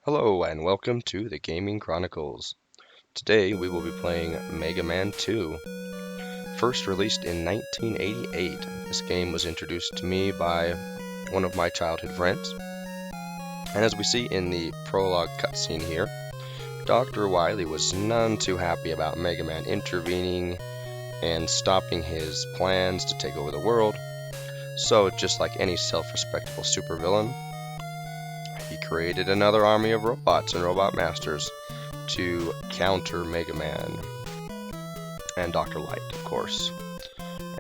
Hello and welcome to the Gaming Chronicles. Today we will be playing Mega Man 2. First released in 1988, this game was introduced to me by one of my childhood friends. And as we see in the prologue cutscene here, Dr. Wily was none too happy about Mega Man intervening and stopping his plans to take over the world. So just like any self-respectable supervillain, he created another army of robots and robot masters to counter Mega Man and Dr. Light, of course.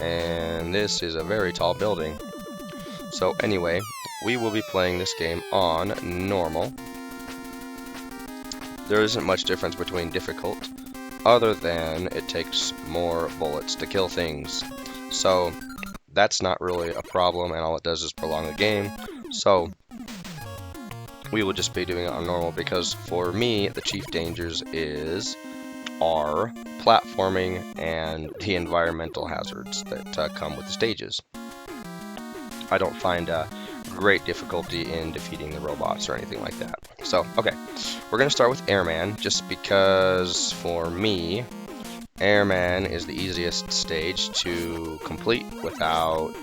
And this is a very tall building. So anyway, we will be playing this game on normal. There isn't much difference between difficult, other than it takes more bullets to kill things. So that's not really a problem, and all it does is prolong the game. So we will just be doing it on normal because for me, the chief dangers are platforming and the environmental hazards that come with the stages. I don't find great difficulty in defeating the robots or anything like that. So, okay, we're going to start with Airman just because for me, Airman is the easiest stage to complete without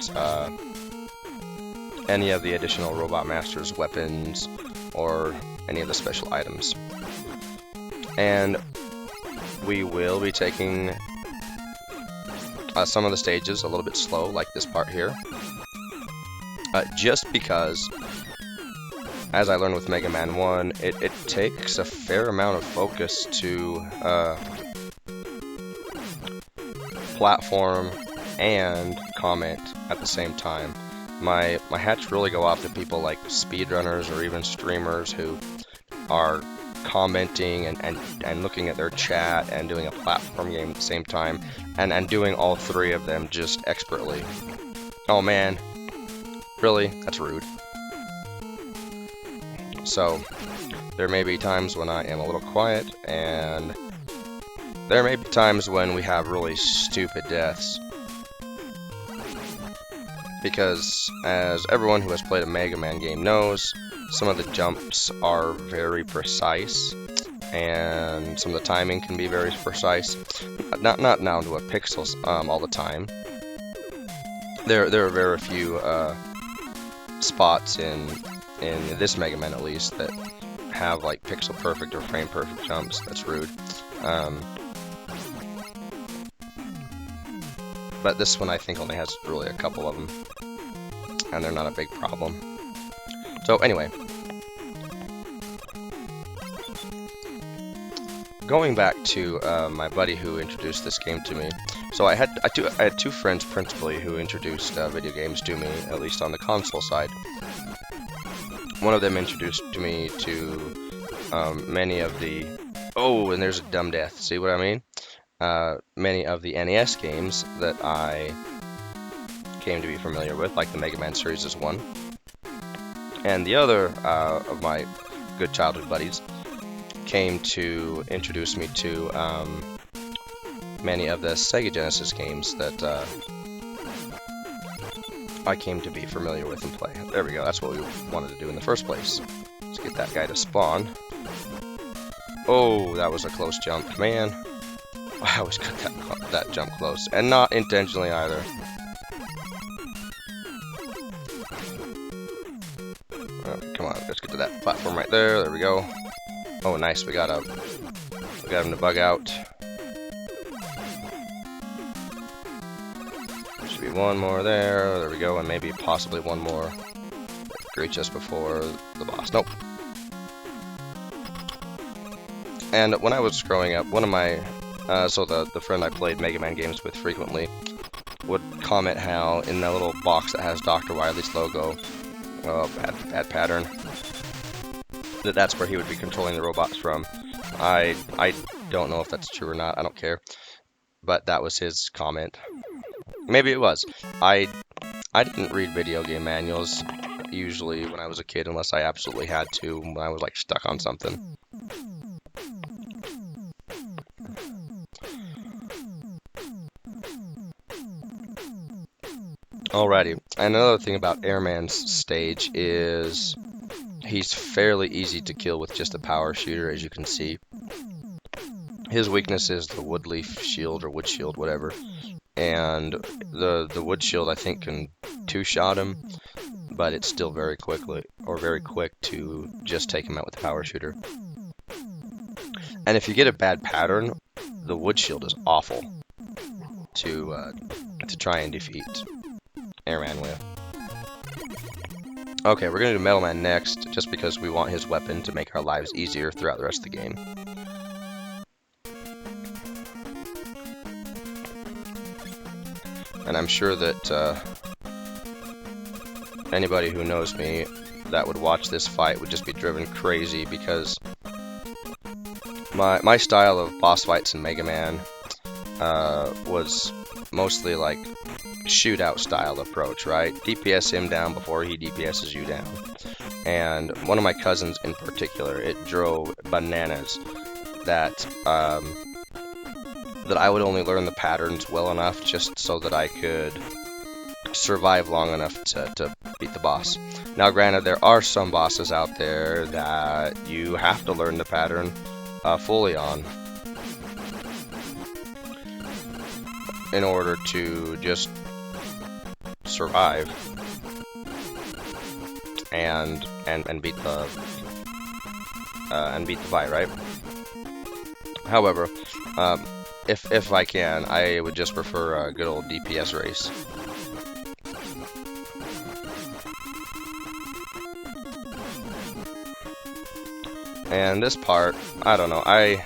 any of the additional Robot Master's weapons or any of the special items. And we will be taking some of the stages a little bit slow, like this part here, just because, as I learned with Mega Man 1, it takes a fair amount of focus to platform and comment at the same time. My hats really go off to people like speedrunners or even streamers who are commenting and looking at their chat and doing a platform game at the same time and doing all three of them just expertly. Oh man, really? That's rude. So there may be times when I am a little quiet, and there may be times when we have really stupid deaths. Because, as everyone who has played a Mega Man game knows, some of the jumps are very precise, and some of the timing can be very precise. Not down to a pixels all the time. There are very few spots in this Mega Man, at least, that have like pixel perfect or frame perfect jumps. That's rude. But this one I think only has really a couple of them, and they're not a big problem. So anyway, going back to my buddy who introduced this game to me. So I had two friends principally who introduced video games to me, at least on the console side. One of them introduced to me to many of the and there's a dumb death. See what I mean? Many of the NES games that I came to be familiar with, like the Mega Man series is one. And the other of my good childhood buddies came to introduce me to many of the Sega Genesis games that I came to be familiar with and play. There we go, that's what we wanted to do in the first place. Let's get that guy to spawn. Oh, that was a close jump, man. I always cut that jump close, and not intentionally either. Come on, let's get to that platform right there. There we go. Oh, nice. We got him to bug out. Should be one more there. There we go, and maybe possibly one more. Reach us before the boss. Nope. And when I was growing up, one of my so the friend I played Mega Man games with frequently would comment how in that little box that has Dr. Wily's logo, bad pattern, that's where he would be controlling the robots from. I don't know if that's true or not, I don't care, but that was his comment. Maybe it was. I didn't read video game manuals usually when I was a kid unless I absolutely had to, when I was like stuck on something. Alrighty, and another thing about Airman's stage is He's fairly easy to kill with just a power shooter, as you can see. His weakness is the wood leaf shield or wood shield, whatever. And the wood shield, I think, can two-shot him, but it's still very quick to just take him out with the power shooter. And if you get a bad pattern, the wood shield is awful to try and defeat Airman with. Okay, we're gonna do Middleman next, just because we want his weapon to make our lives easier throughout the rest of the game. And I'm sure that anybody who knows me that would watch this fight would just be driven crazy, because my style of boss fights in Mega Man was mostly like shootout style approach, right? DPS him down before he DPSs you down. And one of my cousins in particular, it drove bananas that that I would only learn the patterns well enough just so that I could survive long enough to beat the boss. Now granted, there are some bosses out there that you have to learn the pattern fully on in order to just survive and beat the fight, right? However, if I can, I would just prefer a good old DPS race. And this part, I don't know, I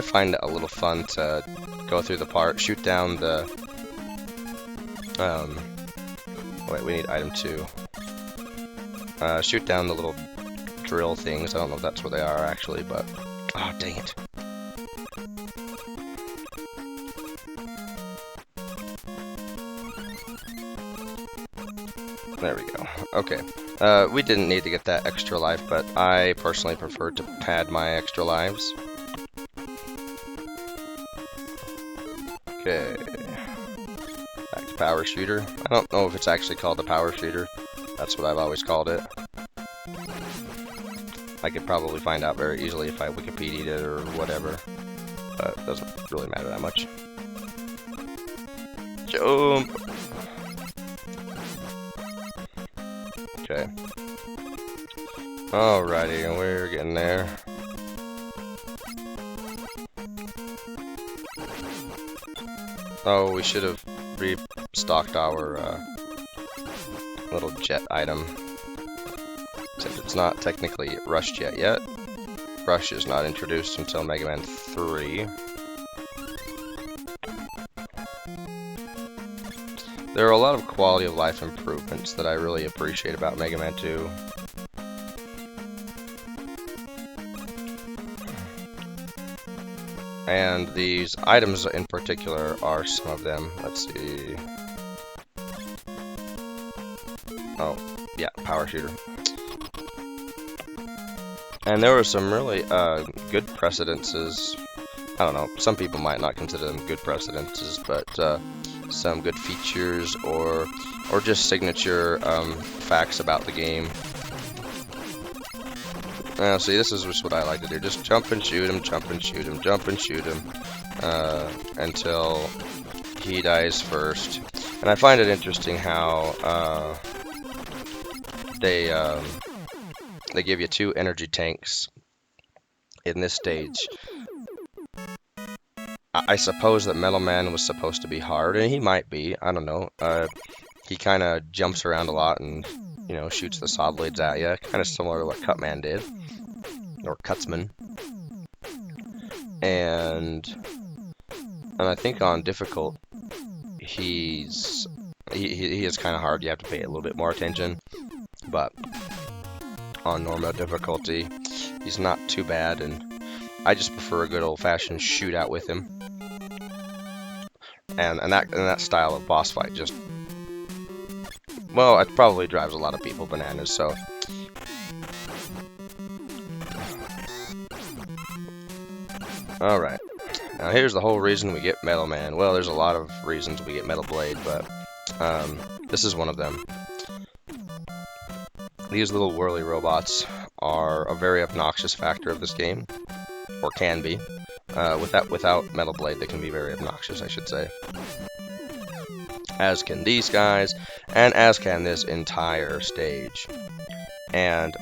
find it a little fun to go through the part, shoot down the wait, we need item 2. Shoot down the little drill things. I don't know if that's where they are actually, but oh, dang it. There we go. Okay. We didn't need to get that extra life, but I personally prefer to pad my extra lives. Okay. Back to power shooter. I don't know if it's actually called the power shooter. That's what I've always called it. I could probably find out very easily if I Wikipedia'd it or whatever, but it doesn't really matter that much. Jump! Okay. Alrighty, we're getting there. Oh, we should have restocked our little jet item. Except it's not technically Rush Jet yet. Rush is not introduced until Mega Man 3. There are a lot of quality of life improvements that I really appreciate about Mega Man 2. And these items in particular are some of them. Let's see. Oh, yeah, power shooter. And there were some really good precedences. I don't know, some people might not consider them good precedences, but some good features or just signature facts about the game. See, this is just what I like to do. Just jump and shoot him, jump and shoot him, jump and shoot him, until he dies first. And I find it interesting how they give you 2 energy tanks in this stage. I suppose that Middleman was supposed to be hard, and he might be. I don't know. He kind of jumps around a lot and, you know, shoots the saw blades at you, kind of similar to what Cutman did, or Cutsman. And I think on difficult, he is kind of hard. You have to pay a little bit more attention, but on normal difficulty, he's not too bad, and I just prefer a good old-fashioned shootout with him. And that style of boss fight just, well, it probably drives a lot of people bananas, so. Alright. Now here's the whole reason we get Metal Man. Well, there's a lot of reasons we get Metal Blade, but this is one of them. These little whirly robots are a very obnoxious factor of this game, or can be. Without Metal Blade, they can be very obnoxious, I should say. As can these guys, and as can this entire stage. And,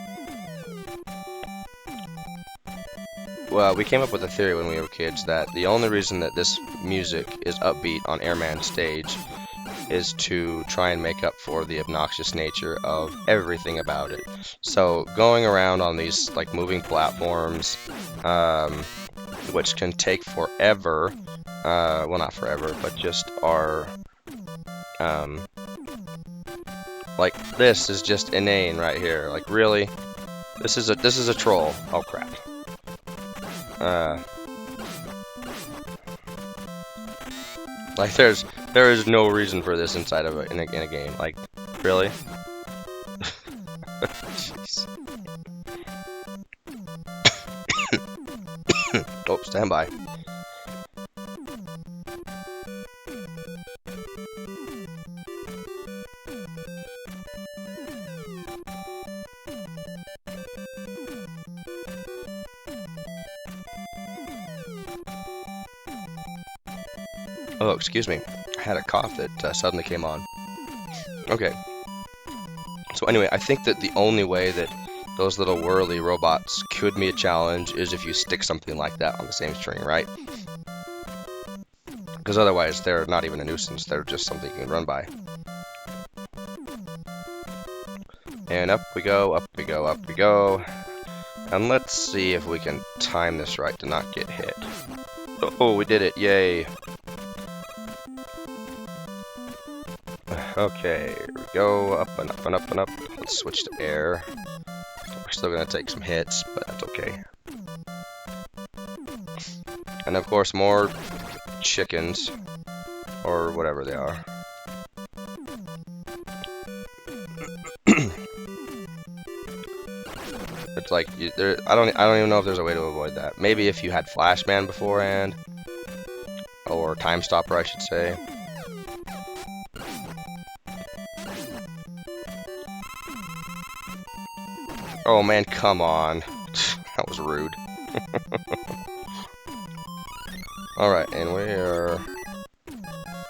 well, we came up with a theory when we were kids that the only reason that this music is upbeat on Airman's stage is to try and make up for the obnoxious nature of everything about it. So going around on these like moving platforms, which can take forever, well, not forever, but just are, like this is just inane right here. Like really, this is a troll. Oh crap. Like there is no reason for this inside of in a game. Like really. Jeez. Oh, stand by. Oh, excuse me. I had a cough that suddenly came on. Okay. So anyway, I think that the only way that those little whirly robots could be a challenge is if you stick something like that on the same string, right? Because otherwise they're not even a nuisance, they're just something you can run by. And up we go, up we go, up we go. And let's see if we can time this right to not get hit. Oh, we did it, yay. Okay, here we go, up and up and up and up. Let's switch to air. We're still gonna take some hits, but that's okay. And of course, more chickens, or whatever they are. It's like I don't even know if there's a way to avoid that. Maybe if you had Flashman beforehand, or Time Stopper, I should say. Oh man, come on. That was rude. Alright, and we're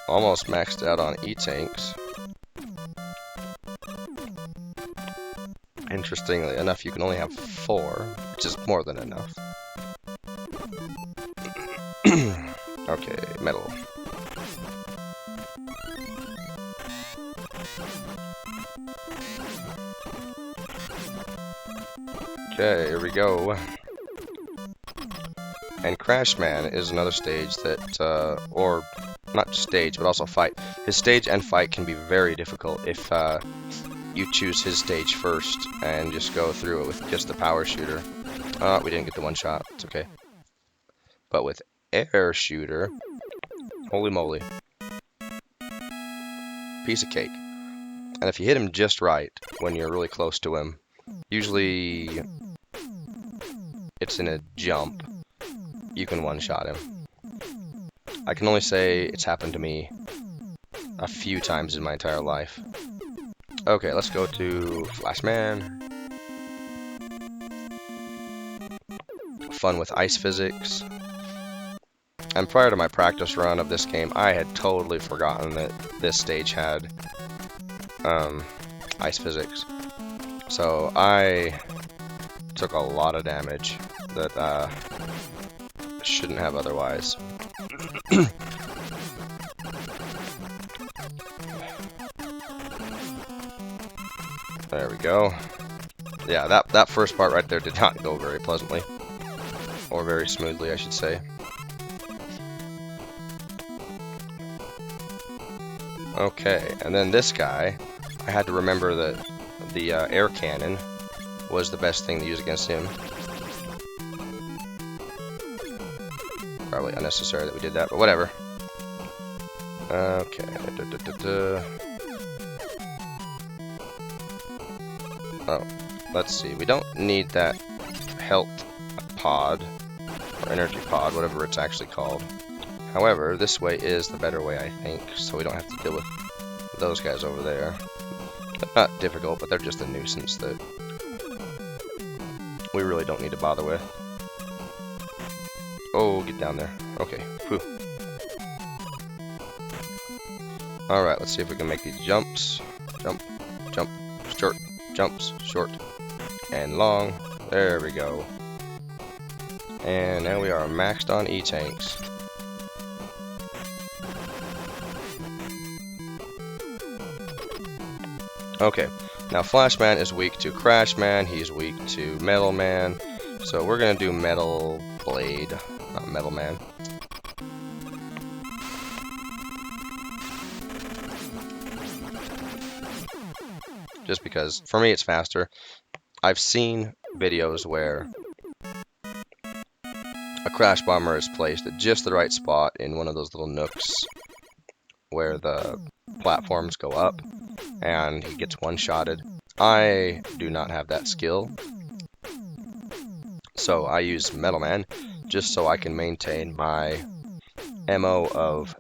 almost maxed out on E-Tanks. Interestingly enough, you can only have 4, which is more than enough. Okay, metal. Okay, here we go. And Crashman is another stage that, or not stage, but also fight. His stage and fight can be very difficult if you choose his stage first and just go through it with just the power shooter. We didn't get the one shot, it's okay. But with air shooter, holy moly. Piece of cake. And if you hit him just right when you're really close to him, usually it's in a jump, you can one-shot him. I can only say it's happened to me a few times in my entire life. Okay, let's go to Flashman. Fun with ice physics. And prior to my practice run of this game, I had totally forgotten that this stage had ice physics. So I took a lot of damage that shouldn't have otherwise. There we go. Yeah, that first part right there did not go very pleasantly. Or very smoothly, I should say. Okay, and then this guy, I had to remember that the air cannon was the best thing to use against him. Probably unnecessary that we did that, but whatever. Okay. Oh, let's see. We don't need that health pod, or energy pod, whatever it's actually called. However, this way is the better way, I think, so we don't have to deal with those guys over there. Not difficult, but they're just a nuisance that we really don't need to bother with. Oh, get down there. Okay. Whew. Alright, let's see if we can make these jumps. Jump, jump, short, jumps, short, and long. There we go. And now we are maxed on E-tanks. Okay, now Flashman is weak to Crashman, he's weak to Middleman, so we're gonna do Metal Blade, not Middleman. Just because, for me, it's faster. I've seen videos where a Crash Bomber is placed at just the right spot in one of those little nooks where the platforms go up, and he gets one-shotted. I do not have that skill, so I use Middleman just so I can maintain my MO of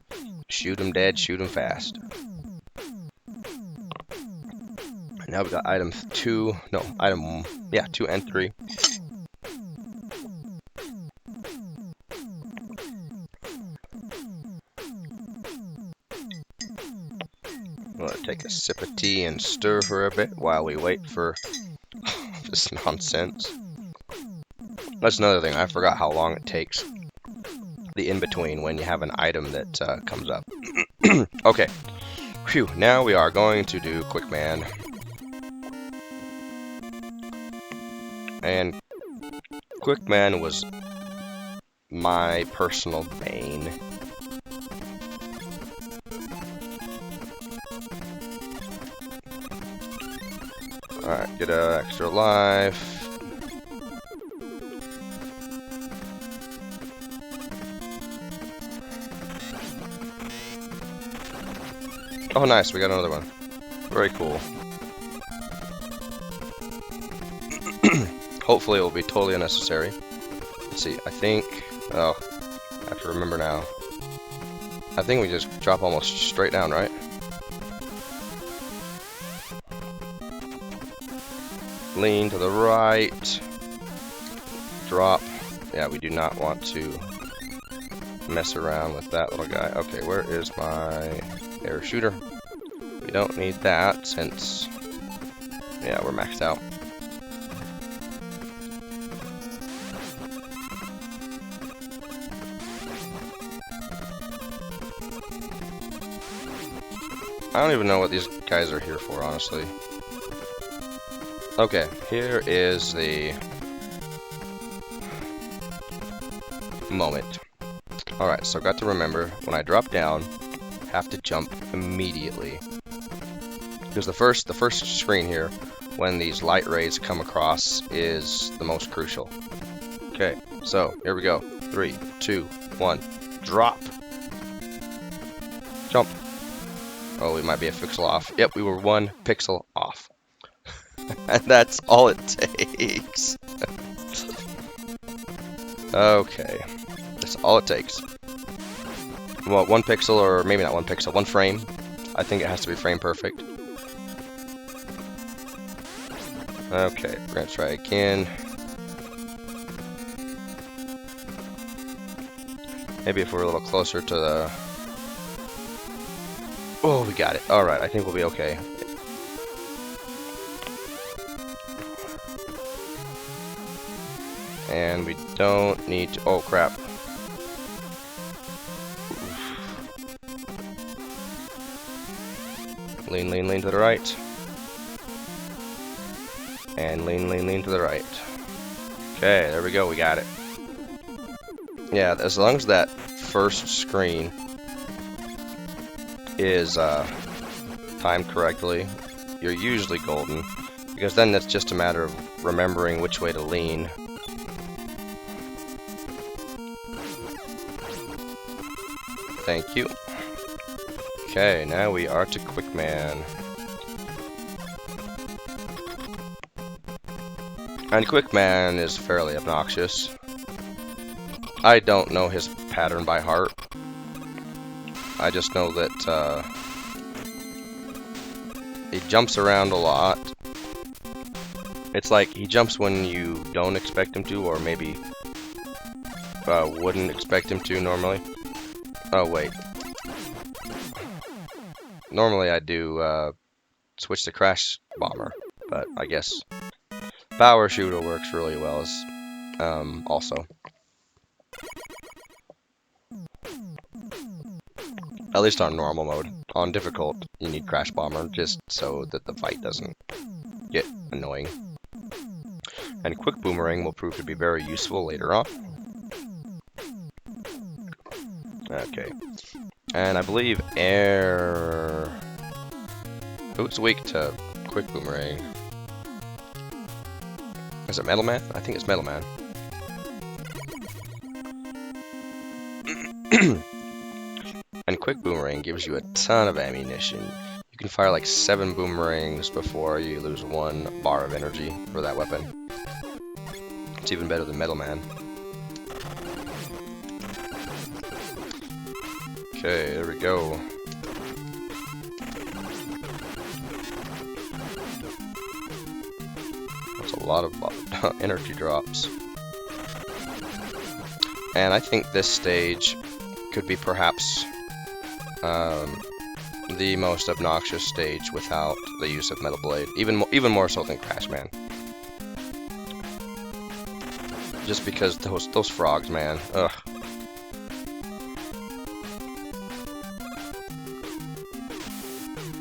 shoot 'em dead, shoot 'em fast. Now we got item 2 and 3. I'm gonna take a sip of tea and stir for a bit while we wait for this nonsense. That's another thing, I forgot how long it takes. The in-between when you have an item that comes up. Okay, phew, now we are going to do Quick Man. And Quick Man was my personal bane. Alright, get an extra life. Oh nice, we got another one. Very cool. Hopefully it will be totally unnecessary. Let's see, I think... Oh, I have to remember now. I think we just drop almost straight down, right? Lean to the right. Drop. Yeah, we do not want to mess around with that little guy. Okay, where is my air shooter? We don't need that since... Yeah, we're maxed out. I don't even know what these guys are here for, honestly. Okay, here is the moment. Alright, so I've got to remember, when I drop down, I have to jump immediately. Because the first screen here, when these light rays come across, is the most crucial. Okay, so here we go. 3, 2, 1, drop! Jump! Oh, we might be a pixel off. Yep, we were 1 pixel off. And that's all it takes. Okay. That's all it takes. Well, 1 pixel, or maybe not 1 pixel, 1 frame. I think it has to be frame perfect. Okay, we're gonna try again. Maybe if we're a little closer to the... Oh, we got it. Alright, I think we'll be okay. And we don't need to... Oh, crap. Lean, lean, lean to the right. And lean, lean, lean to the right. Okay, there we go. We got it. Yeah, as long as that first screen is timed correctly, you're usually golden, because then it's just a matter of remembering which way to lean. Thank you. Okay, now we are to Quick Man. And Quick Man is fairly obnoxious. I don't know his pattern by heart. I just know that He jumps around a lot. It's like he jumps when you don't expect him to, or maybe wouldn't expect him to normally. Oh, wait. Normally I do switch to Crash Bomber, but I guess Power Shooter works really well as also. At least on normal mode. On difficult, you need Crash Bomber just so that the fight doesn't get annoying. And Quick Boomerang will prove to be very useful later on. Okay. And I believe Air... Who's weak to Quick Boomerang? Is it Middleman? I think it's Middleman. And Quick Boomerang gives you a ton of ammunition. You can fire like 7 boomerangs before you lose 1 bar of energy for that weapon. It's even better than Middleman. Okay, there we go. That's a lot of energy drops. And I think this stage could be perhaps the most obnoxious stage without the use of Metal Blade, even more so than Crash Man. Just because those frogs, man, ugh.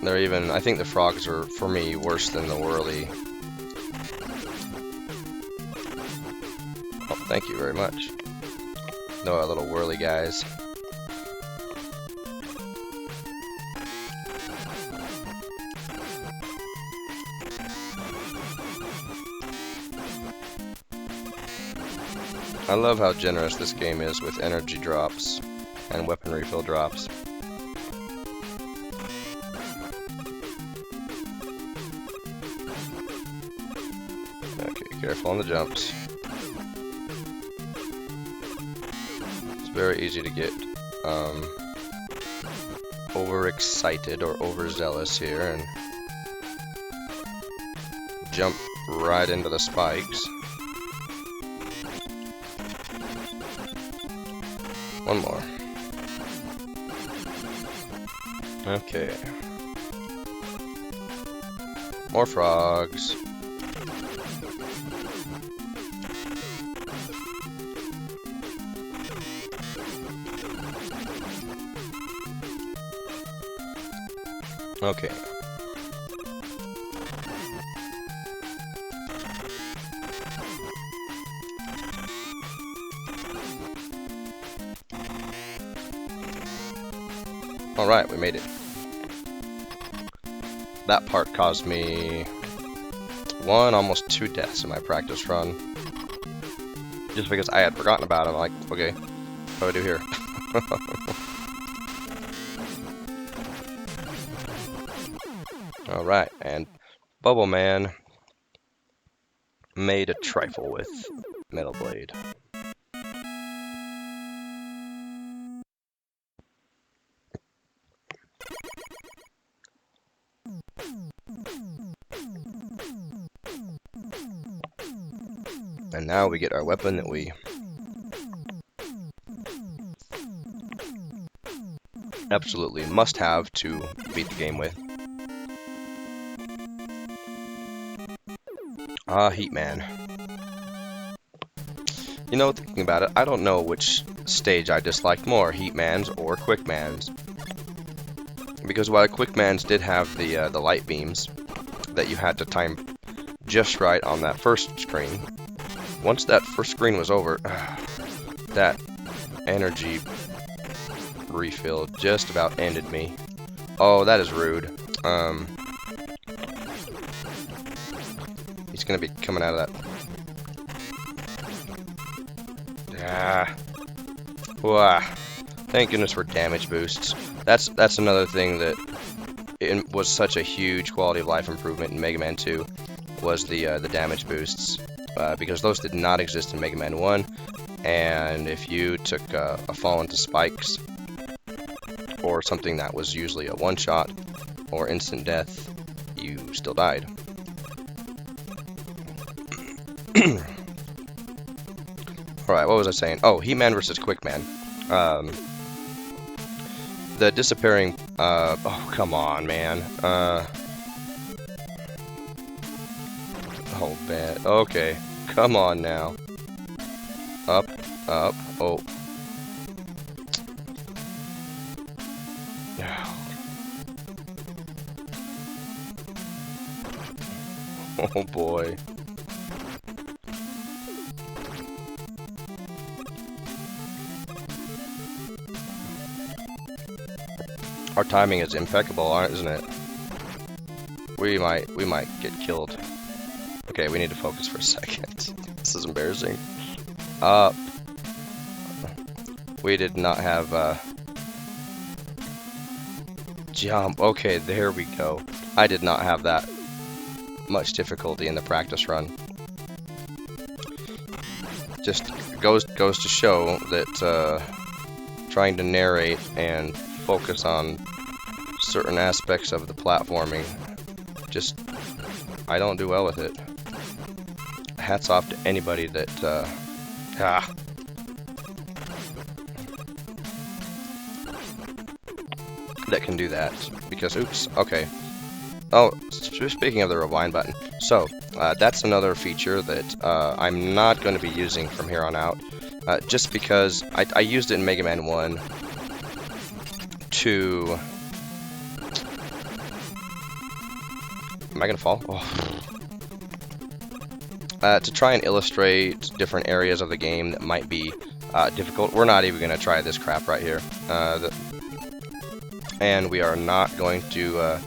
They're even, I think the frogs are, for me, worse than the whirly. Oh, thank you very much. No, our little whirly guys. I love how generous this game is with energy drops and weapon refill drops. Okay, careful on the jumps. It's very easy to get overexcited or overzealous here and jump right into the spikes. One more. Okay. More frogs. Okay. Alright, we made it. That part caused me 1, almost 2 deaths in my practice run. Just because I had forgotten about it. I'm like, okay, what do I do here? Alright, and Bubble Man made a trifle with Metal Blade. And now we get our weapon that we absolutely must have to beat the game with. Ah, Heat Man. You know, thinking about it, I don't know which stage I disliked more, Heat Man's or Quick Man's. Because while Quick Man's did have the light beams that you had to time just right on that first screen, once that first screen was over, that energy refill just about ended me. Oh, that is rude. He's gonna be coming out of that. Wow. Thank goodness for damage boosts. That's another thing that it was such a huge quality of life improvement in Mega Man 2 was the damage boosts. Because those did not exist in Mega Man 1, and if you took a fall into spikes, or something that was usually a one-shot, or instant death, you still died. Alright, what was I saying? Oh, Heat-Man versus Quick-Man. The disappearing, oh, come on, man. Oh, bad. Okay, come on now. Up, up, oh. Oh boy. Our timing is impeccable, isn't it? We might get killed. Okay, we need to focus for a second. This is embarrassing. Up. We did not have jump. Okay, there we go. I did not have that much difficulty in the practice run. Just goes to show that trying to narrate and focus on certain aspects of the platforming, just I don't do well with it. Hats off to anybody that that can do that, because oops, okay. Oh, speaking of the rewind button, so that's another feature that I'm not going to be using from here on out, just because I used it in Mega Man 1 to... Am I going to fall? Oh. To try and illustrate different areas of the game that might be difficult. We're not even going to try this crap right here. And we are not going to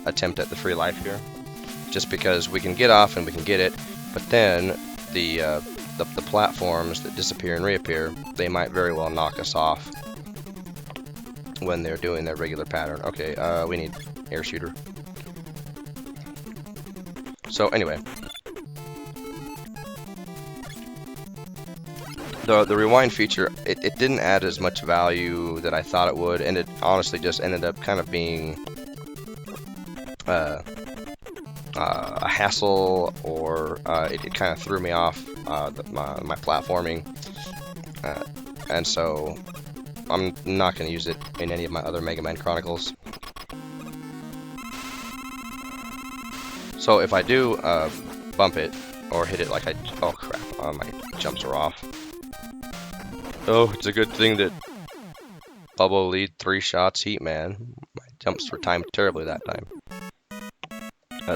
attempt at the free life here, just because we can get off and we can get it, but then the platforms that disappear and reappear, they might very well knock us off when they're doing their regular pattern. Okay, we need air shooter. So anyway, the rewind feature, it didn't add as much value that I thought it would, and it honestly just ended up kind of being a hassle, or it kind of threw me off my platforming, and so I'm not going to use it in any of my other Mega Man Chronicles. So if I do bump it or hit it like oh crap, my jumps are off. Oh, it's a good thing that Bubble lead 3 shots Heat-Man. My jumps were timed terribly that time.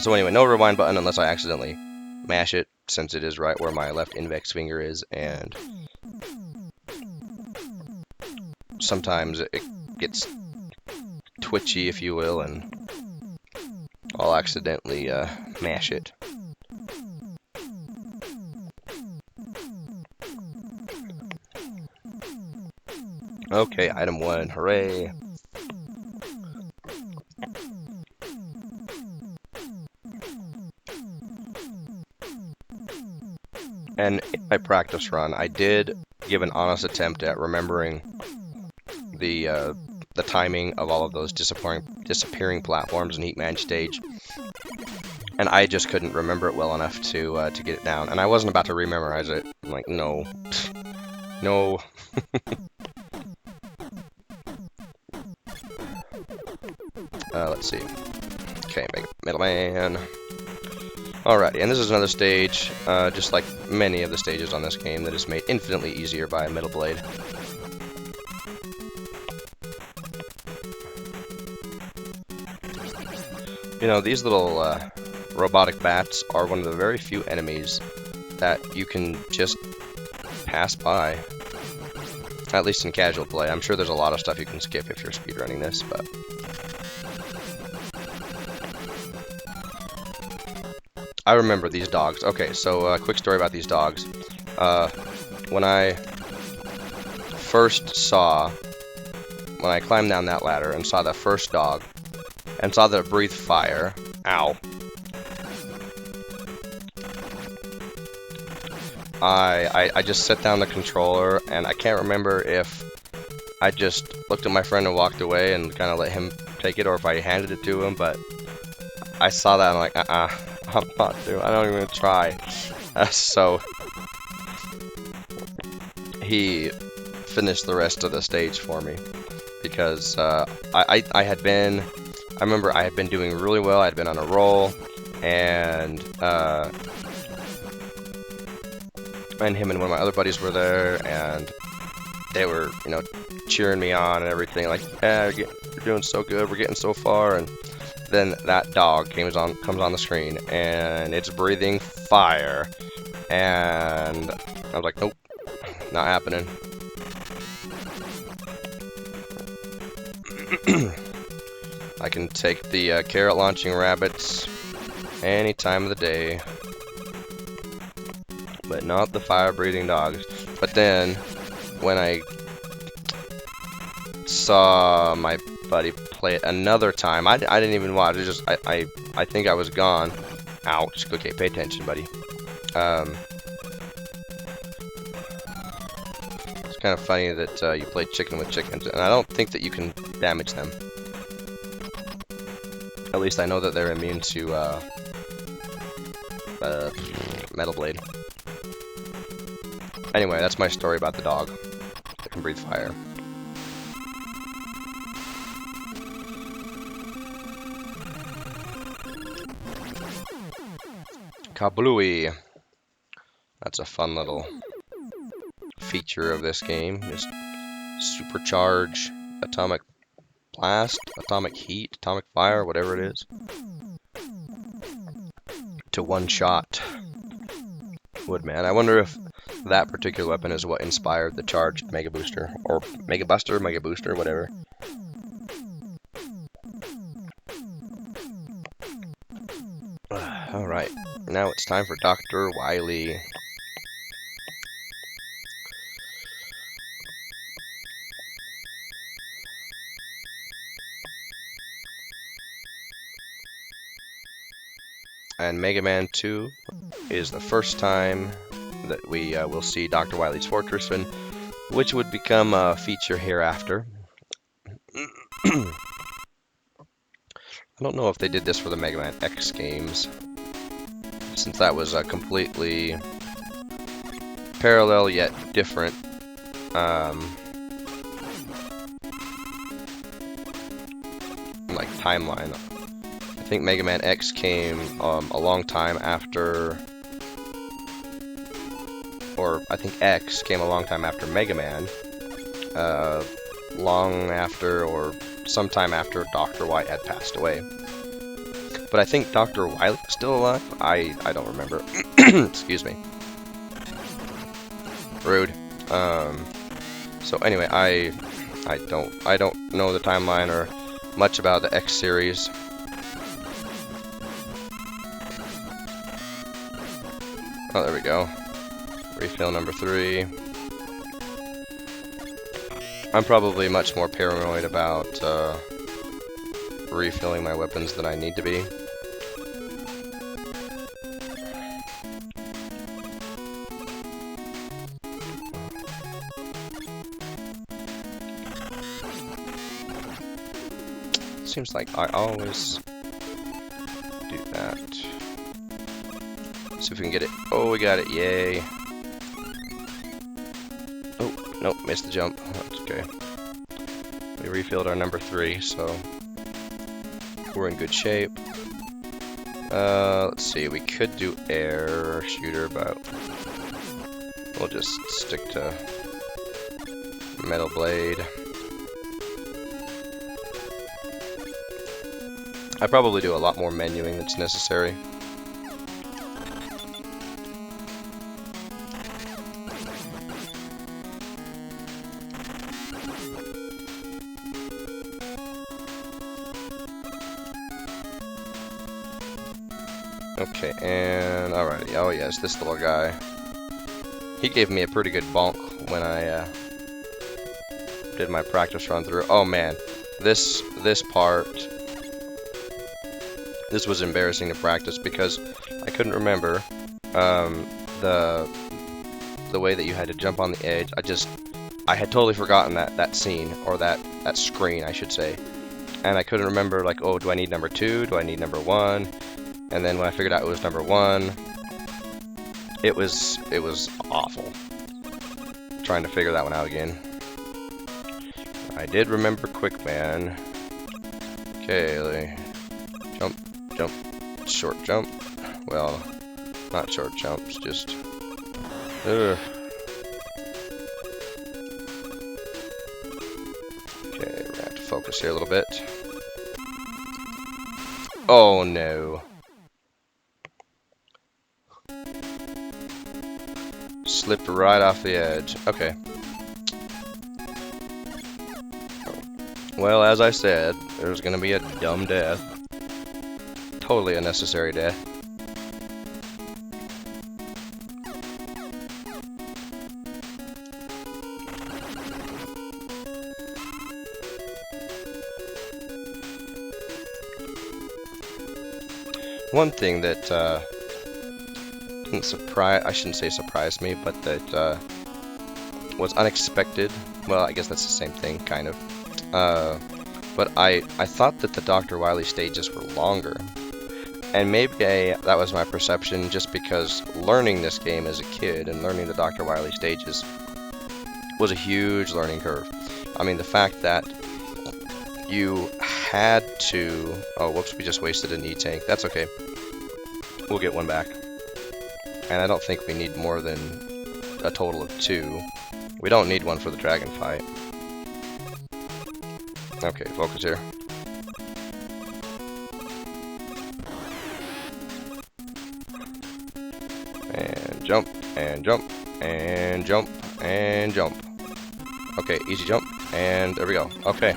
So anyway, no rewind button unless I accidentally mash it, since it is right where my left index finger is, and sometimes it gets twitchy, if you will, and I'll accidentally mash it. Okay, item 1, hooray! And in my practice run, I did give an honest attempt at remembering the timing of all of those disappearing platforms in Heat-Man stage, and I just couldn't remember it well enough to get it down. And I wasn't about to rememorize it. I'm like, no, no. Let's see. Okay, Middleman. Alrighty, and this is another stage, just like many of the stages on this game, that is made infinitely easier by a Middle Blade. You know, these little robotic bats are one of the very few enemies that you can just pass by. At least in casual play. I'm sure there's a lot of stuff you can skip if you're speedrunning this, but... I remember these dogs. Okay, so quick story about these dogs. When I climbed down that ladder and saw the first dog, and saw that it breathed fire, ow, I just set down the controller, and I can't remember if I just looked at my friend and walked away and kind of let him take it, or if I handed it to him, but I saw that, I'm like, I'm not doing, I don't even try. So he finished the rest of the stage for me because I had been, I remember I had been doing really well. I had been on a roll, and him and one of my other buddies were there, and they were, you know, cheering me on and everything, like, yeah, you're doing so good, we're getting so far. And then that dog comes on the screen, and it's breathing fire, and I was like, nope, not happening. I can take the carrot launching rabbits any time of the day, but not the fire breathing dogs. But then when I saw my buddy play it another time, I didn't even watch it. Just I think I was gone. Ouch. Okay, pay attention, buddy. It's kind of funny that you play chicken with chickens, and I don't think that you can damage them. At least I know that they're immune to Metal Blade. Anyway, that's my story about the dog that can breathe fire. Kablooey. That's a fun little feature of this game. Just supercharge atomic blast, atomic heat, atomic fire, whatever it is, to one shot Woodman. I wonder if that particular weapon is what inspired the charged Mega Booster, or Mega Buster, Mega Booster, whatever. Alright, now it's time for Dr. Wily. And Mega Man 2 is the first time that we will see Dr. Wily's Fortress, and which would become a feature hereafter. I don't know if they did this for the Mega Man X games, since that was a completely parallel yet different like timeline. I think Mega Man X came a long time after, or I think X came a long time after Mega Man, long after or sometime after Dr. White had passed away. But I think Dr. Wily was still alive. I don't remember. Excuse me. Rude. So anyway, I don't know the timeline or much about the X series. Oh, there we go. Refill number 3. I'm probably much more paranoid about refilling my weapons than I need to be. Seems like I always do that. See if we can get it. Oh, we got it. Yay. Oh, nope, missed the jump. That's okay. We refilled our number 3, so we're in good shape. Let's see, we could do air shooter, but we'll just stick to Metal Blade. I probably do a lot more menuing that's necessary. Okay, and alrighty. Oh yes, this little guy. He gave me a pretty good bonk when I did my practice run through. Oh man, this part. This was embarrassing to practice because I couldn't remember the way that you had to jump on the edge. I had totally forgotten that scene, or that screen, I should say. and I couldn't remember, like, oh, do I need number 2? Do I need number 1? And then when I figured out it was number 1, it was awful trying to figure that one out again. I did remember quick man. Okay, jump, jump, short jump. Well, not short jumps, just. Ugh. Okay, we're gonna have to focus here a little bit. Oh no. Slipped right off the edge. Okay. Well, as I said, there's gonna be a dumb death. Totally unnecessary death. One thing that didn't surprise, I shouldn't say surprised me, but that was unexpected. Well, I guess that's the same thing, kind of. But I thought that the Dr. Wily stages were longer. And maybe that was my perception, just because learning this game as a kid and learning the Dr. Wily stages was a huge learning curve. I mean, the fact that you had to... Oh, whoops, we just wasted an E-tank. That's okay. We'll get one back. And I don't think we need more than a total of 2. We don't need one for the dragon fight. Okay, focus here. And jump, and jump, and jump, and jump. Okay, easy jump, and there we go. Okay.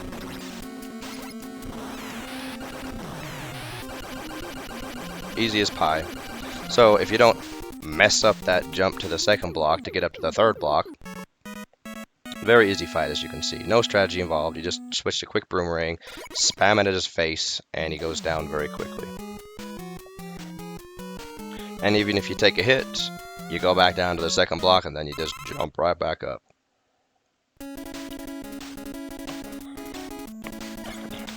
Easy as pie. So if you don't mess up that jump to the second block to get up to the third block, very easy fight, as you can see. No strategy involved. You just switch to quick boomerang, spam it at his face, and he goes down very quickly. And even if you take a hit, you go back down to the second block, and then you just jump right back up.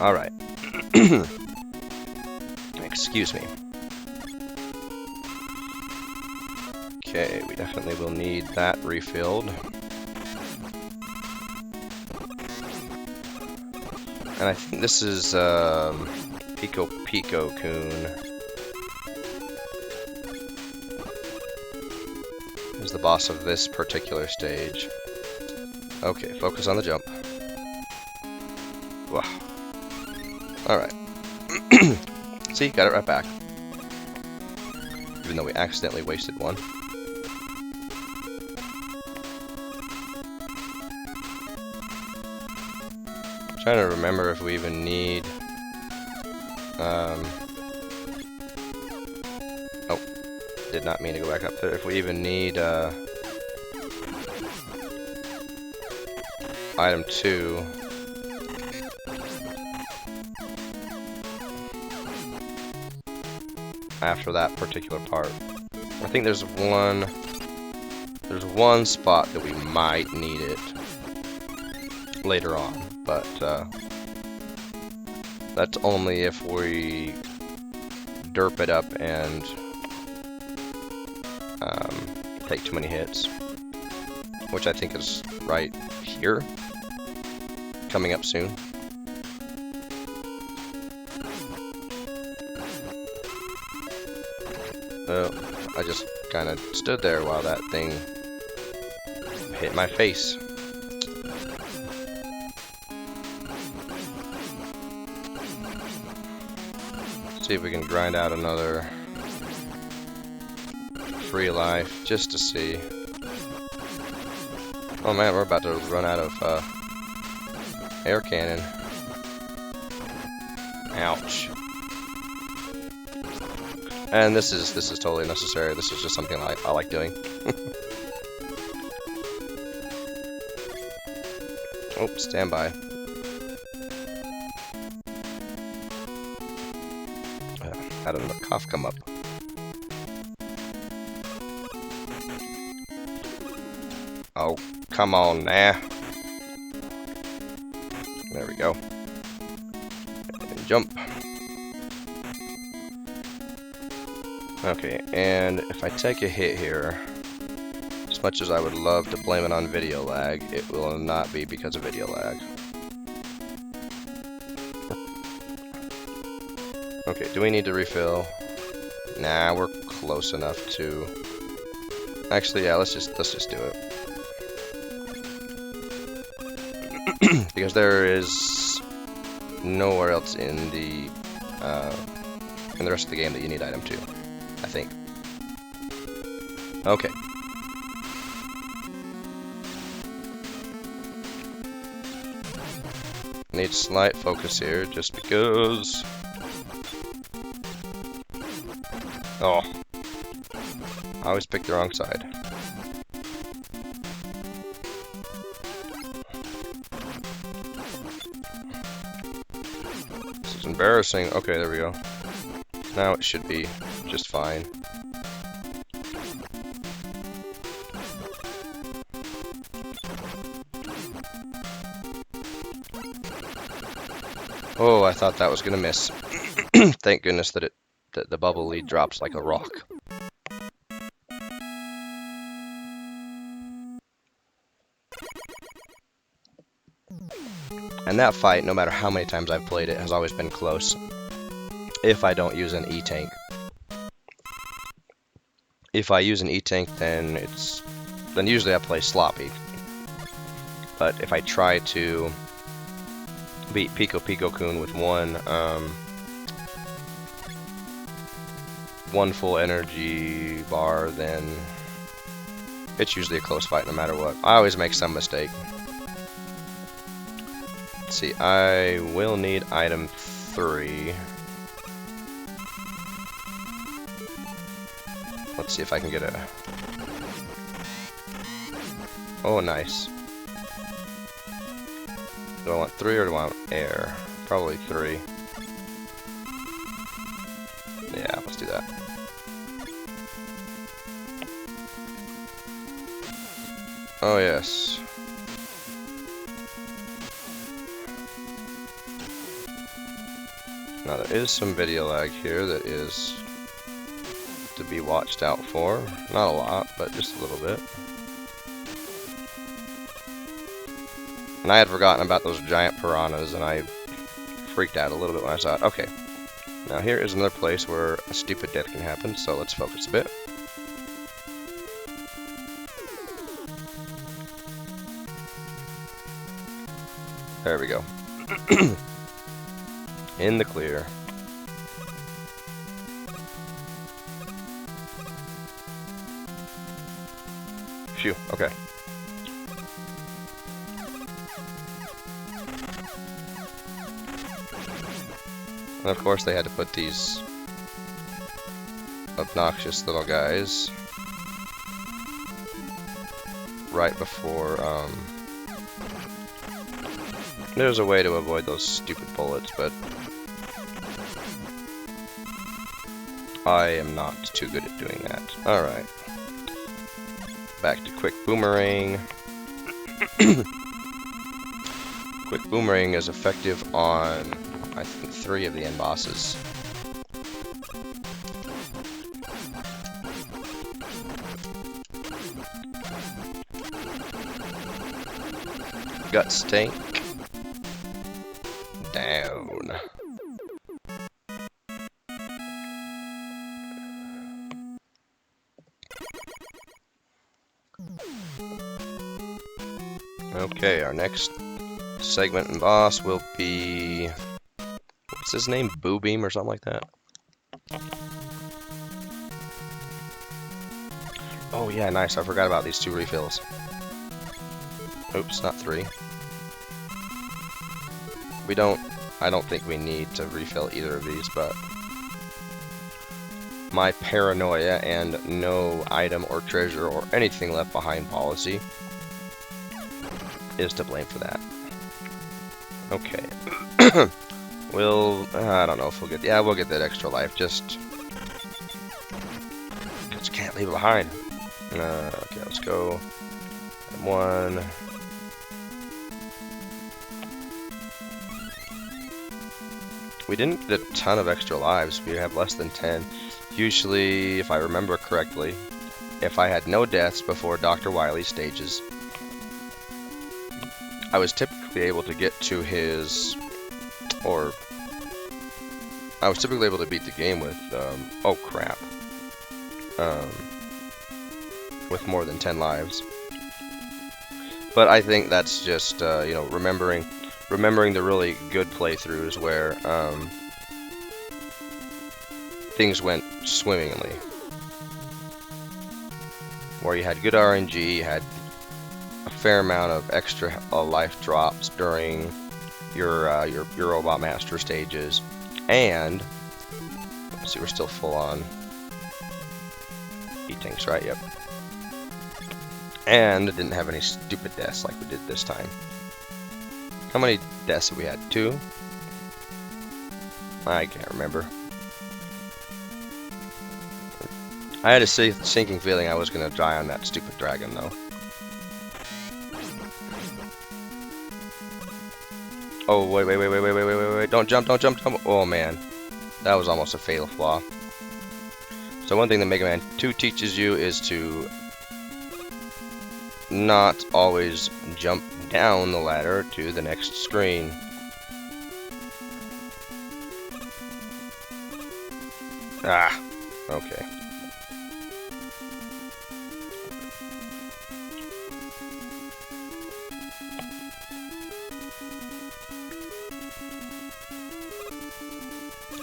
Alright. Excuse me. Okay, we definitely will need that refilled. And I think this is Pico Coon. Is the boss of this particular stage. Okay, focus on the jump. Wow. Alright. See, got it right back. Even though we accidentally wasted one. I'm trying to remember if we even need... Oh, did not mean to go back up there. If we even need item 2. After that particular part. I think there's one spot that we might need it later on, but that's only if we derp it up and take too many hits, which I think is right here, coming up soon. I just kind of stood there while that thing hit my face. See if we can grind out another free life, just to see. Oh man, we're about to run out of air cannon. Ouch. And this is totally necessary. This is just something I like doing. Oh, stand by. How did the cough come up? Oh, come on now. There we go. Jump. Okay, and if I take a hit here, as much as I would love to blame it on video lag, it will not be because of video lag. Okay, do we need to refill? Nah, we're close enough to... Actually, yeah, let's just do it. Because there is nowhere else in the rest of the game that you need item 2, I think. Okay. Need slight focus here, just because. Oh, I always pick the wrong side. This is embarrassing. Okay, there we go. Now it should be just fine. Oh, I thought that was gonna miss. Thank goodness that the bubble lead drops like a rock. And that fight, no matter how many times I've played it, has always been close. If I don't use an E-tank. If I use an E-tank, then usually I play sloppy. But if I try to beat Pico Kun with one full energy bar, then it's usually a close fight no matter what. I always make some mistake. Let's see, I will need item 3. Let's see if I can get a... Oh, nice. Do I want 3 or do I want air? Probably 3. Yeah, let's do that. Oh, yes. Now, there is some video lag here that is to be watched out for. Not a lot, but just a little bit. And I had forgotten about those giant piranhas, and I freaked out a little bit when I saw it. Okay. Now here is another place where a stupid death can happen, so let's focus a bit. There we go. In the clear. Phew, okay. And of course they had to put these obnoxious little guys right before, there's a way to avoid those stupid bullets, but I am not too good at doing that. Alright. Back to quick boomerang. Quick boomerang is effective on, I think, 3 of the end bosses. Gut stink. Down. Okay, our next segment and boss will be... What's his name? Boo Beam or something like that? Oh yeah, nice. I forgot about these 2 refills. Oops, not 3. I don't think we need to refill either of these, but my paranoia and no item or treasure or anything left behind policy is to blame for that. Okay. I don't know if we'll get, yeah, we'll get that extra life, just can't leave it behind. Okay, let's go. 1. we didn't get a ton of extra lives. We have less than 10. Usually, if I remember correctly, if I had no deaths before Dr. Wily's stages, I was typically able to get to his, or I was typically able to beat the game with, oh crap, with more than 10 lives. But I think that's just, you know, remembering the really good playthroughs where things went swimmingly, where you had good RNG, you had a fair amount of extra life drops during your Robot Master stages, and let's see, we're still full on E-tanks, right? Yep. And didn't have any stupid deaths like we did this time. How many deaths have we had? 2? I can't remember. I had a sinking feeling I was going to die on that stupid dragon, though. Oh, wait. Don't jump. Oh, man. That was almost a fatal flaw. So one thing that Mega Man 2 teaches you is to not always jump down the ladder to the next screen. Ah, okay.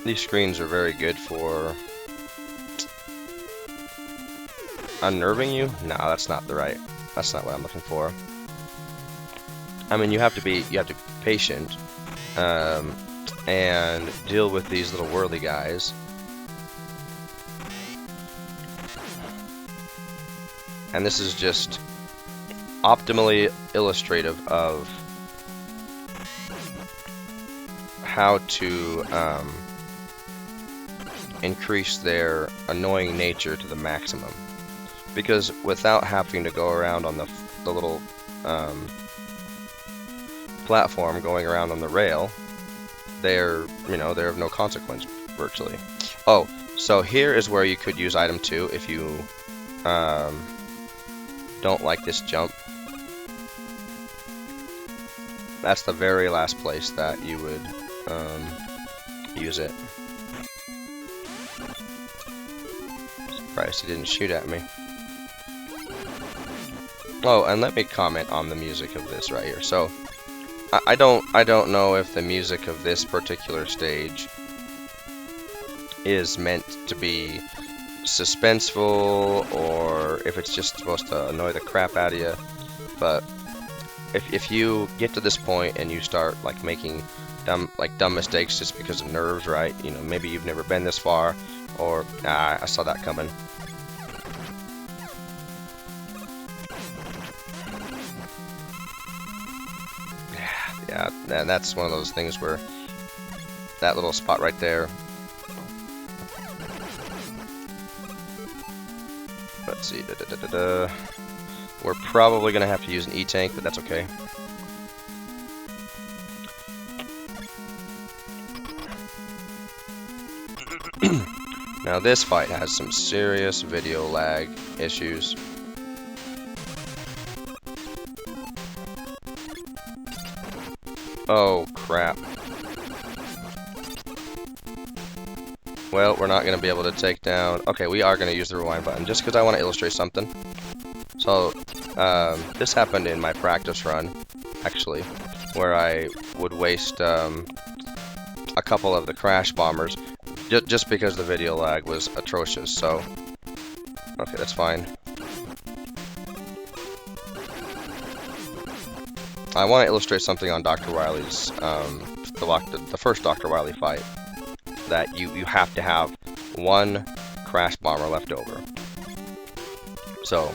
These screens are very good for unnerving you. No, that's not what I'm looking for. I mean, you have to be patient, and deal with these little whirly guys. And this is just optimally illustrative of how to increase their annoying nature to the maximum. Because without having to go around on the little platform going around on the rail, they're of no consequence virtually. Oh, so here is where you could use item 2 if you don't like this jump. That's the very last place that you would use it. Surprised he didn't shoot at me. Oh, and let me comment on the music of this right here. So, I don't know if the music of this particular stage is meant to be suspenseful or if it's just supposed to annoy the crap out of you. But if you get to this point and you start like making dumb mistakes just because of nerves, right? You know, maybe you've never been this far, or I saw that coming. Yeah, that's one of those things where that little spot right there. Let's see. We're probably gonna have to use an E-tank, but that's okay. Now this fight has some serious video lag issues. Oh crap. Well, we're not going to be able to take down... Okay, we are going to use the rewind button, just because I want to illustrate something. So, this happened in my practice run, actually, where I would waste a couple of the crash bombers, just because the video lag was atrocious, so... Okay, that's fine. I want to illustrate something on Dr. Wily's, the first Dr. Wily fight. That you have to have one crash bomber left over. So,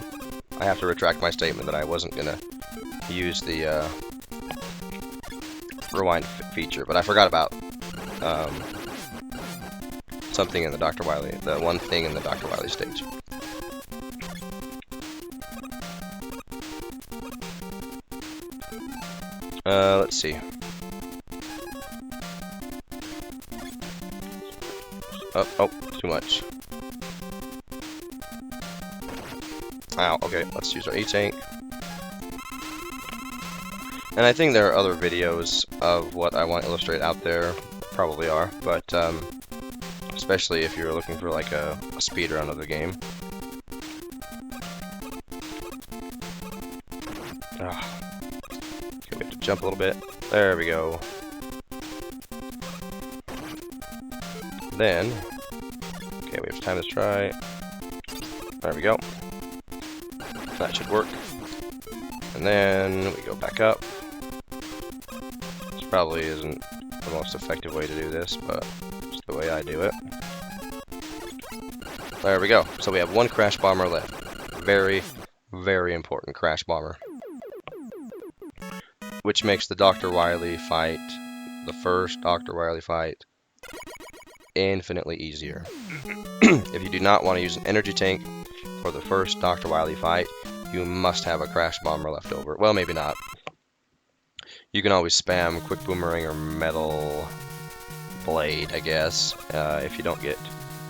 I have to retract my statement that I wasn't gonna use the rewind feature, but I forgot about something in the Dr. Wily, the one thing in the Dr. Wily stage. Let's see. Oh, too much. Ow, okay, let's use our E-tank. And I think there are other videos of what I want to illustrate out there. Probably are, but especially if you're looking for like a speed run of the game. Okay, we have to jump a little bit. There we go. Then, okay, we have to time this right. There we go. That should work. And then we go back up. This probably isn't the most effective way to do this, but it's the way I do it. There we go. So we have one crash bomber left. Very, very important crash bomber. Which makes the Dr. Wily fight, the first Dr. Wily fight, infinitely easier. If you do not want to use an energy tank for the first Dr. Wily fight, you must have a crash bomber left over. Well, maybe not. You can always spam quick boomerang or metal blade, I guess, if you don't get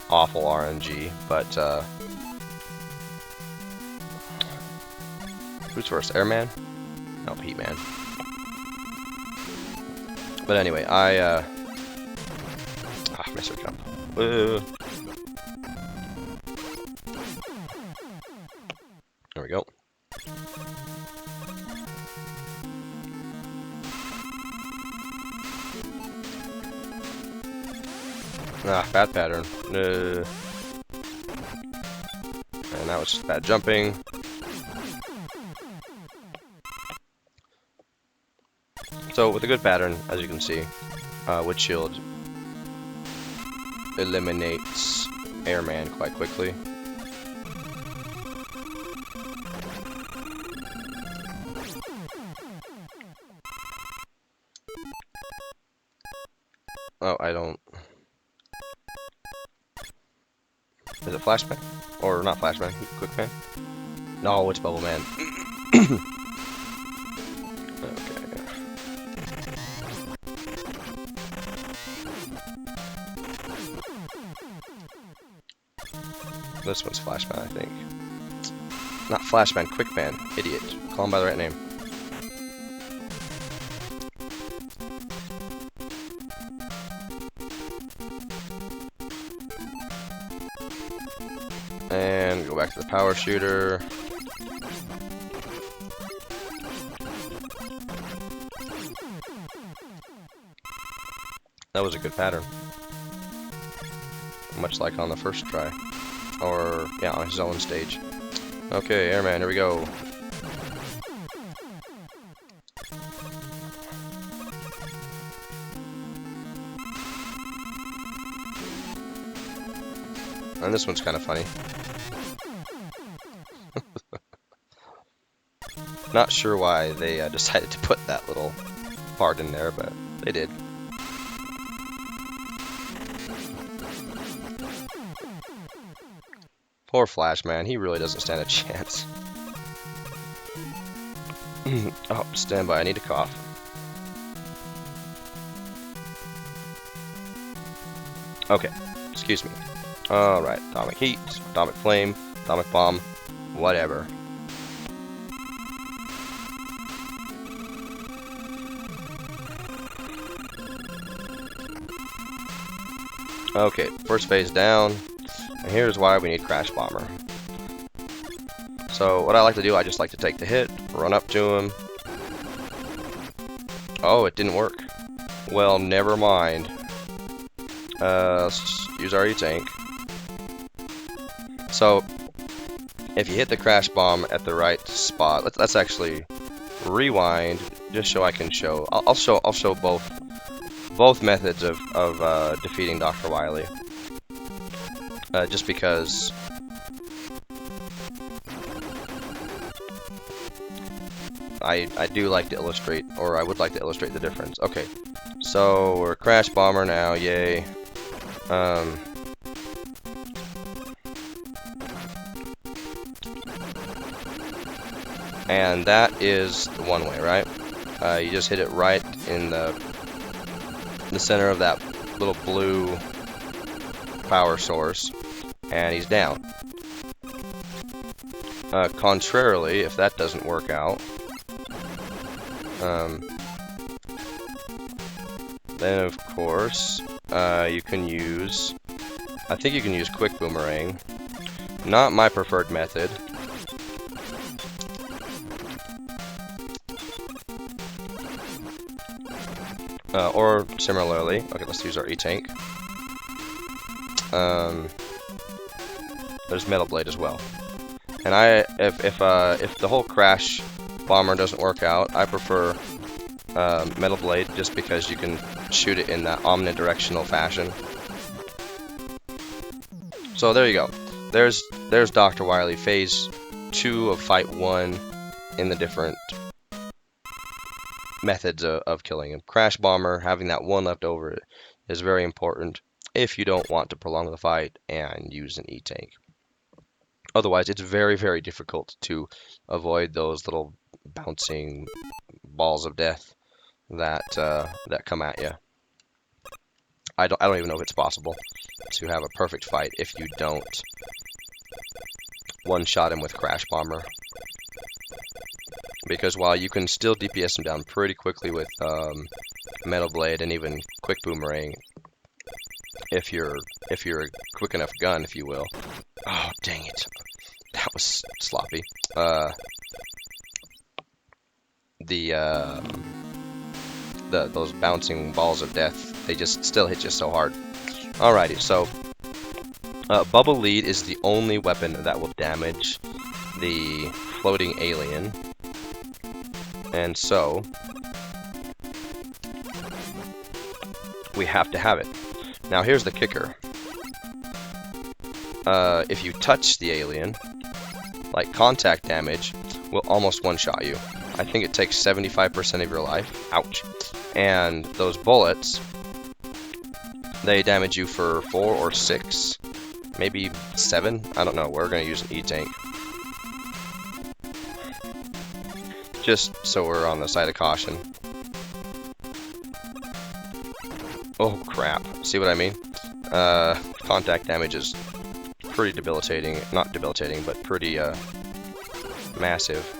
awful RNG. But who's first? Airman? No, Heatman. But anyway, missed a jump. Woo. There we go. Bad pattern. And that was just bad jumping. So with a good pattern, as you can see, Wood Shield eliminates Airman quite quickly. Oh, I don't... Is it Flashbang? Or not Flashbang, Quickman? No, it's Bubble Man. Okay. This one's Flashman, I think. Not Flashman, Quickman. Idiot. Call him by the right name. And go back to the power shooter. That was a good pattern. Much like on the first try. Or, yeah, on his own stage. Okay, Airman, here we go. And this one's kind of funny. Not sure why they decided to put that little part in there, but they did. Poor Flashman, he really doesn't stand a chance. Oh, stand by, I need to cough. Okay, excuse me. Alright, atomic heat, atomic flame, atomic bomb, whatever. Okay, first phase down. And here's why we need Crash Bomber. So what I like to do, I just like to take the hit, run up to him. Oh, it didn't work. Well, never mind. Let's use our E-tank. So if you hit the crash bomb at the right spot, let's actually rewind just so I can show. I'll show both methods of defeating Dr. Wily. Just because I do like to illustrate, or I would like to illustrate the difference. Okay, so we're a Crash Bomber now, yay. And that is the one way, right? You just hit it right in the center of that little blue power source, and he's down. Contrarily, if that doesn't work out, then of course you can use, I think you can use quick boomerang. Not my preferred method. Or similarly, okay, let's use our E-tank. There's Metal Blade as well. And if the whole Crash Bomber doesn't work out, I prefer Metal Blade just because you can shoot it in that omnidirectional fashion. So there you go. There's Dr. Wily, phase 2 of Fight 1 in the different methods of killing him. Crash Bomber, having that one left over is very important if you don't want to prolong the fight and use an E-tank. Otherwise, it's very, very difficult to avoid those little bouncing balls of death that come at you. I don't even know if it's possible to have a perfect fight if you don't one-shot him with Crash Bomber. Because while you can still DPS him down pretty quickly with Metal Blade and even Quick Boomerang, if you're a quick enough gun, if you will. Oh, dang it. That was sloppy. Those bouncing balls of death, they just still hit you so hard. Alrighty, so Bubble Lead is the only weapon that will damage the floating alien. And so we have to have it. Now here's the kicker. If you touch the alien, like contact damage will almost one-shot you. I think it takes 75% of your life. Ouch. And those bullets, they damage you for 4 or 6, maybe 7. I don't know. We're going to use an E-tank. Just so we're on the side of caution. Oh crap. See what I mean? Contact damage is pretty debilitating. Not debilitating, but pretty massive.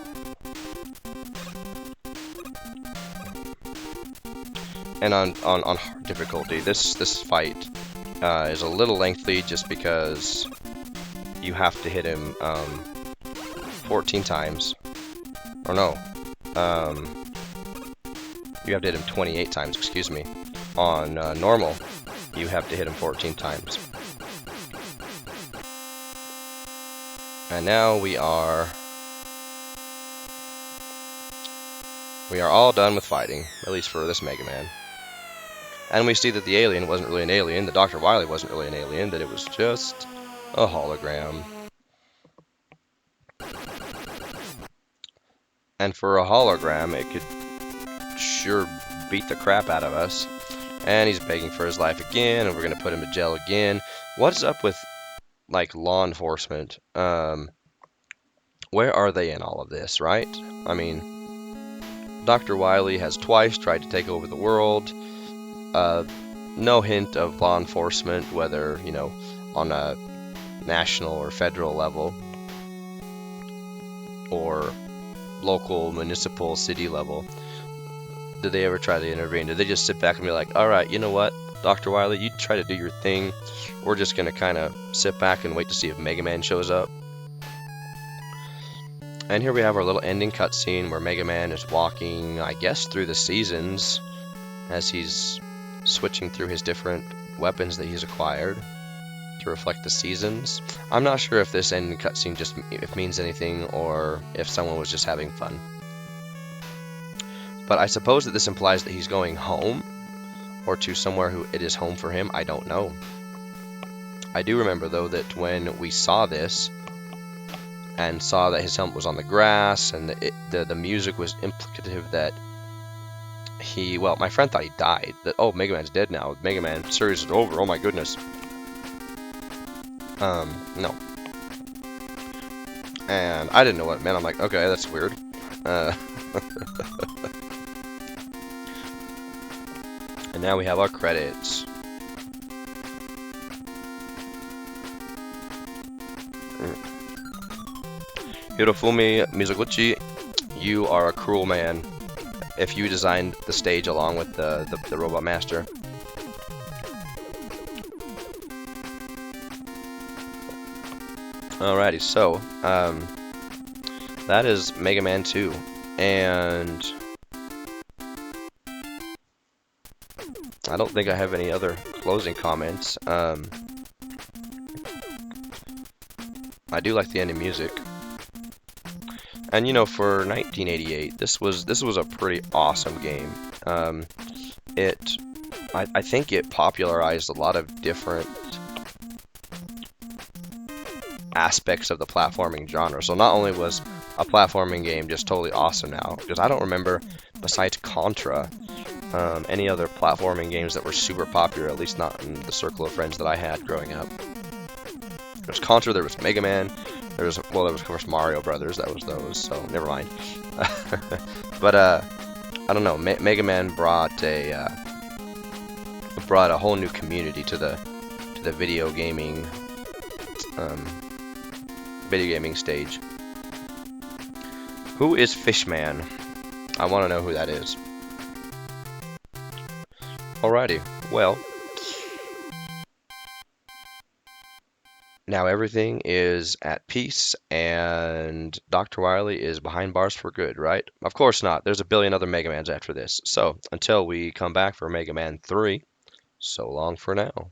And on hard difficulty, this fight is a little lengthy just because you have to hit him 14 times. Or no. You have to hit him 28 times, excuse me. On normal, you have to hit him 14 times. And now we are all done with fighting, at least for this Mega Man. And we see that the alien wasn't really an alien, the Dr. Wily wasn't really an alien, that it was just a hologram. And for a hologram, it could sure beat the crap out of us. And he's begging for his life again, and we're gonna put him in jail again. What's up with, like, law enforcement? Where are they in all of this, right? I mean, Dr. Wily has twice tried to take over the world. No hint of law enforcement, whether, you know, on a national or federal level, or local, municipal, city level. Did they ever try to intervene? Did they just sit back and be like, alright, you know what, Dr. Wily, you try to do your thing. We're just going to kind of sit back and wait to see if Mega Man shows up. And here we have our little ending cutscene where Mega Man is walking, I guess, through the seasons as he's switching through his different weapons that he's acquired to reflect the seasons. I'm not sure if this ending cutscene just means anything or if someone was just having fun. But I suppose that this implies that he's going home, or to somewhere who it is home for him. I don't know. I do remember, though, that when we saw this, and saw that his helmet was on the grass, and the music was implicative that well, my friend thought he died. That, oh, Mega Man's dead now. Mega Man series is over. Oh my goodness. No. And I didn't know what it meant. I'm like, okay, that's weird. And now we have our credits. Hirofumi Mizoguchi, you are a cruel man if you designed the stage along with the Robot Master. Alrighty, so that is Mega Man 2, and I don't think I have any other closing comments. I do like the ending music, and you know, for 1988, this was a pretty awesome game. I think it popularized a lot of different aspects of the platforming genre. So not only was a platforming game just totally awesome now, because I don't remember, besides Contra, any other platforming games that were super popular, at least not in the circle of friends that I had growing up. There was Contra, there was Mega Man, there was, of course, Mario Brothers, that was those, so never mind. But, I don't know, Mega Man brought a whole new community to the video gaming stage. Who is Fishman? I want to know who that is. Alrighty, well, now everything is at peace and Dr. Wily is behind bars for good, right? Of course not. There's a billion other Mega Mans after this. So, until we come back for Mega Man 3, so long for now.